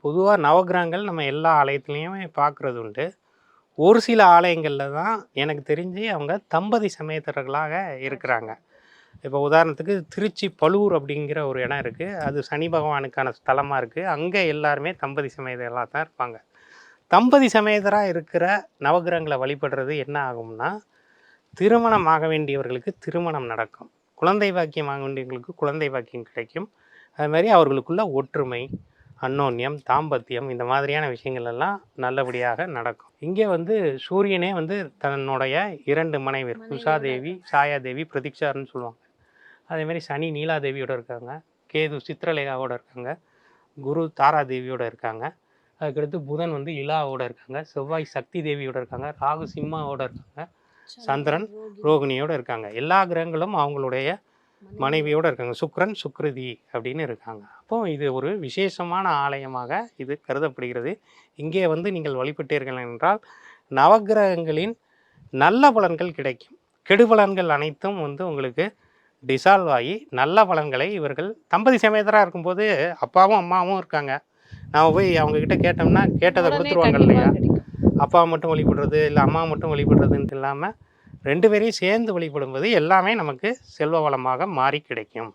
பொதுவா நவக்கிரகங்கள் நம்ம எல்லா ஆலயத்துலயுமே பார்க்குறது உண்டு. ஒரு சில ஆலயங்கள்ல தான் எனக்கு தெரிஞ்சு அவங்க தம்பதி சமேதரர்களாக இருக்கிறாங்க. இப்போ உதாரணத்துக்கு திருச்சி பழுவூர் அப்படிங்கிற ஒரு இடம் இருக்கு. அது சனி பகவானுக்கான ஸ்தலமா இருக்கு. அங்க எல்லாருமே தம்பதி சமேதர்களா தான் இருப்பாங்க. தம்பதி சமேதரா இருக்கிற நவக்கிரகங்கள வழிபடுறது என்ன ஆகும்னா, திருமணம் ஆக வேண்டியவர்களுக்கு திருமணம் நடக்கும். குழந்தை பாக்கியம் ஆக வேண்டியவங்களுக்கு குழந்தை பாக்கியம் கிடைக்கும். அது மாரி அவர்களுக்குள்ள ஒற்றுமை, அந்யோன்யம், தாம்பத்தியம் இந்த மாதிரியான விஷயங்கள் எல்லாம் நல்லபடியாக நடக்கும். இங்கே வந்து சூரியனே வந்து தன்னுடைய 2 மனைவியர் உஷாதேவி, சாயாதேவி, பிரதீக்ஷான்னு சொல்லுவாங்க. அதேமாரி சனி நீலாதேவியோட இருக்காங்க. கேது சித்ரலேகாவோட இருக்காங்க. குரு தாராதேவியோட இருக்காங்க. அதுக்கடுத்து புதன் வந்து இலாவோட இருக்காங்க. செவ்வாய் சக்தி தேவியோட இருக்காங்க. ராகு சிம்மாவோட இருக்காங்க. சந்திரன் ரோகிணியோட இருக்காங்க. எல்லா கிரகங்களும் அவங்களுடைய மனைவியோட இருக்காங்க. சுக்கிரன், சுக்கிருதி அப்படின்னு இருக்காங்க. அப்போ இது ஒரு விசேஷமான ஆலயமாக இது கருதப்படுகிறது. இங்கே வந்து நீங்கள் வழிபட்டீர்கள் என்றால் நவக்கிரகங்களின் நல்ல பலன்கள் கிடைக்கும். கெடு பலன்கள் அனைத்தும் வந்து உங்களுக்கு டிசால்வ் ஆகி நல்ல பலன்களை இவர்கள் தம்பதி சமேதரா இருக்கும்போது அப்பாவும் அம்மாவும் இருக்காங்க. நாம போய் அவங்ககிட்ட கேட்டோம்னா கேட்டதை உடனே கொடுத்துருவாங்க கண்டிப்பா இல்லையா? கிடைக்கும். அப்பா மட்டும் வழிபடுறது, இல்லை அம்மா மட்டும் வழிபடுறதுன்ட்டு இல்லாமல் 2 பேரையும் சேர்ந்து வழிபடும்போது எல்லாமே நமக்கு செல்வ வளமாக மாறி கிடைக்கும்.